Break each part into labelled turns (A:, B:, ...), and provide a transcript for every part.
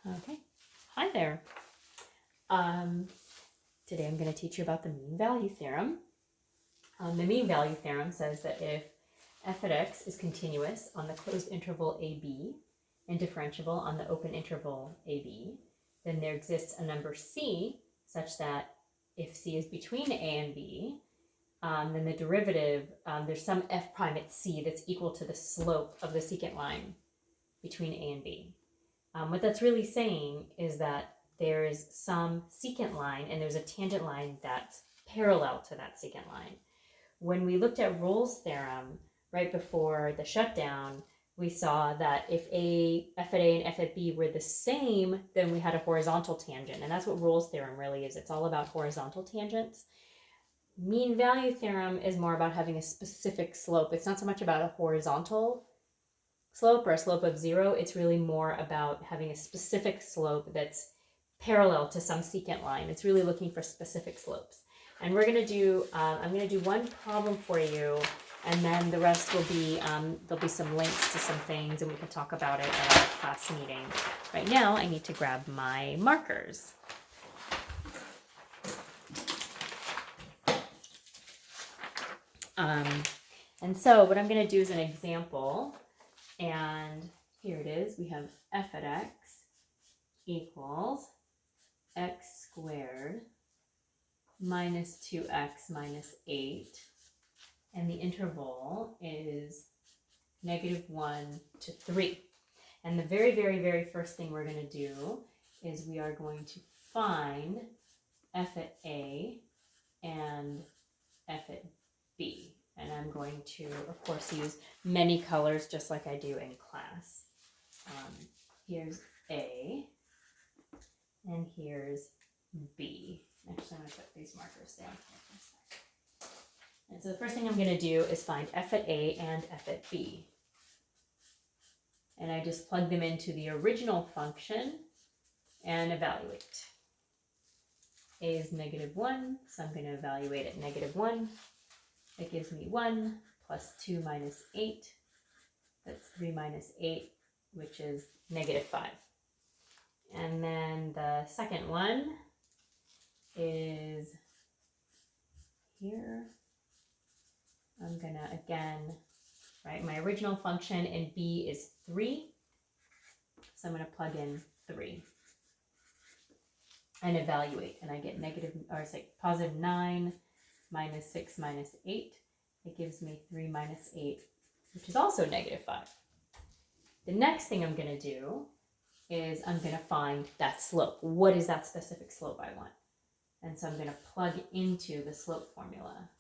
A: Okay, hi there. Today I'm going to teach you about the mean value theorem. The mean value theorem says that if f of x is continuous on the closed interval ab and differentiable on the open interval ab, then there exists a number c such that if c is between a and b, then the derivative, there's some f prime at c that's equal to the slope of the secant line between a and b. What that's really saying is that there is some secant line and there's a tangent line that's parallel to that secant line. When we looked at Rolle's theorem right before the shutdown, we saw that if f at a and f at b were the same, then we had a horizontal tangent. And that's what Rolle's theorem really is. It's all about horizontal tangents. Mean value theorem is more about having a specific slope. It's not so much about a horizontal slope or a slope of 0. It's really more about having a specific slope that's parallel to some secant line. It's really looking for specific slopes. And we're going to do, I'm going to do one problem for you, and then the rest will be, there'll be some links to some things, and we can talk about it at our class meeting. Right now, I need to grab my markers. And so what I'm going to do is an example. And here it is. We have f at x equals x squared minus 2x minus 8. And the interval is -1 to 3. And the very, very, very first thing we're going to do is we are going to find f at a and f at b. And I'm going to, of course, use many colors just like I do in class. Here's A, and here's B. Actually, I'm going to put these markers down here for a second. And so the first thing I'm going to do is find f at A and f at B. And I just plug them into the original function and evaluate. A is -1, so I'm going to evaluate at -1. That gives me 1 plus 2 minus 8. That's 3 minus 8, which is -5. And then the second one is here. I'm going to, again, write my original function, and b is 3. So I'm going to plug in 3 and evaluate. And I get positive 9 minus 6 minus 8. It gives me 3 minus 8, which is also -5. The next thing I'm going to do is I'm going to find that slope. What is that specific slope I want? And so I'm going to plug into the slope formula.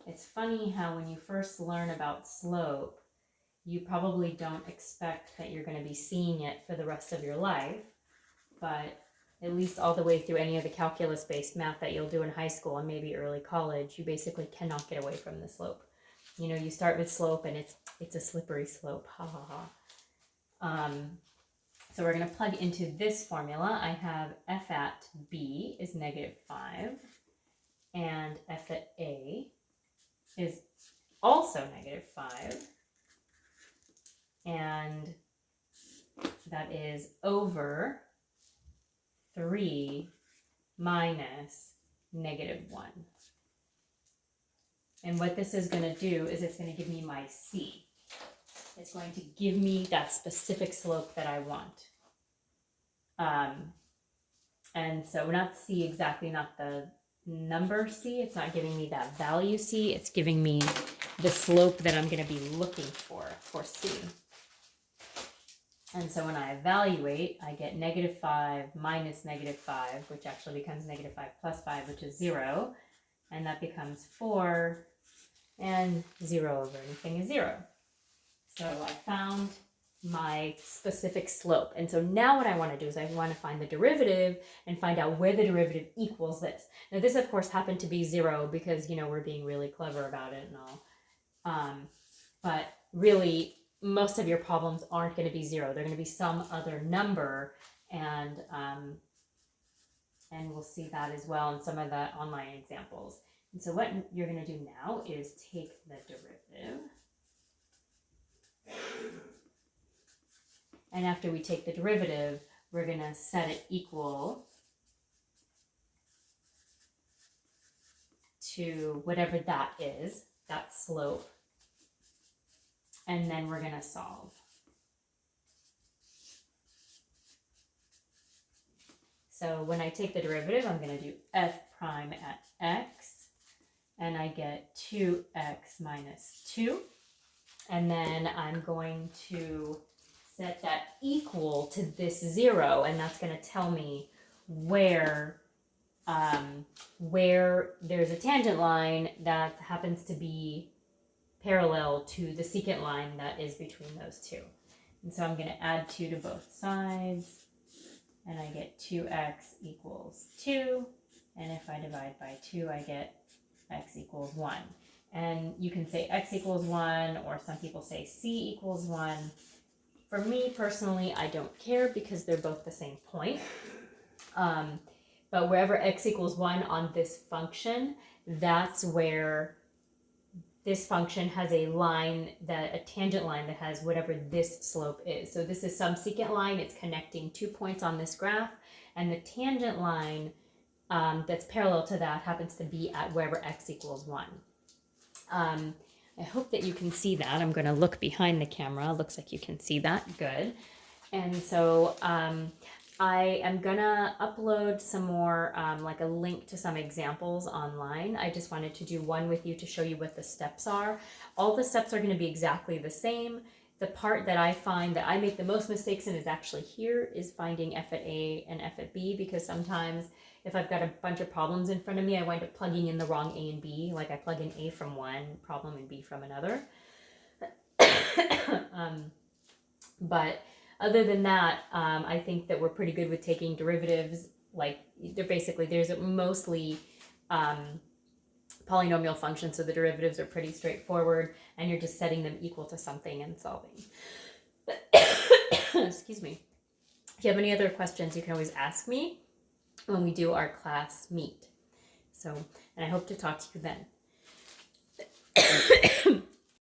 A: It's funny how when you first learn about slope, you probably don't expect that you're going to be seeing it for the rest of your life, but at least all the way through any of the calculus-based math that you'll do in high school and maybe early college, you basically cannot get away from the slope. You know, you start with slope and it's a slippery slope. Ha ha ha. So we're going to plug into this formula. I have f at b is -5, and f at a is also -5, and that is over 3 minus -1. And what this is going to do is it's going to give me my c. It's going to give me that specific slope that I want. And so not c exactly, not the number c. It's not giving me that value c. It's giving me the slope that I'm going to be looking for c. And so when I evaluate, I get -5 minus -5, which actually becomes -5 plus 5, which is 0. And that becomes 4, and 0 over anything is 0. So I found my specific slope. And so now what I want to do is I want to find the derivative and find out where the derivative equals this. Now this, of course, happened to be 0 because, you know, we're being really clever about it and all. But really, most of your problems aren't going to be 0. They're going to be some other number, and we'll see that as well in some of the online examples. And so what you're going to do now is take the derivative And after we take the derivative, we're going to set it equal to whatever that is, that slope. And then we're going to solve. So when I take the derivative, I'm going to do f prime at x, and I get 2x minus 2. And then I'm going to set that equal to this 0, and that's going to tell me where there's a tangent line that happens to be parallel to the secant line that is between those two. And so I'm going to add 2 to both sides, and I get 2x equals 2, and if I divide by 2, I get x equals 1. And you can say x equals 1, or some people say c equals 1. For me personally, I don't care because they're both the same point. But wherever x equals 1 on this function, that's where this function has a line, a tangent line that has whatever this slope is. So this is some secant line. It's connecting 2 points on this graph. And the tangent line that's parallel to that happens to be at wherever x equals 1. I hope that you can see that. I'm going to look behind the camera. Looks like you can see that. Good. And so I am going to upload some more, like a link to some examples online. I just wanted to do one with you to show you what the steps are. All the steps are going to be exactly the same. The part that I find that I make the most mistakes in is actually here, is finding f at A and f at B, because sometimes if I've got a bunch of problems in front of me, I wind up plugging in the wrong A and B. Like I plug in A from one problem and B from another. But other than that, I think that we're pretty good with taking derivatives. Like there's mostly polynomial functions, so the derivatives are pretty straightforward, and you're just setting them equal to something and solving. Excuse me. If you have any other questions, you can always ask me when we do our class meet. So, and I hope to talk to you then.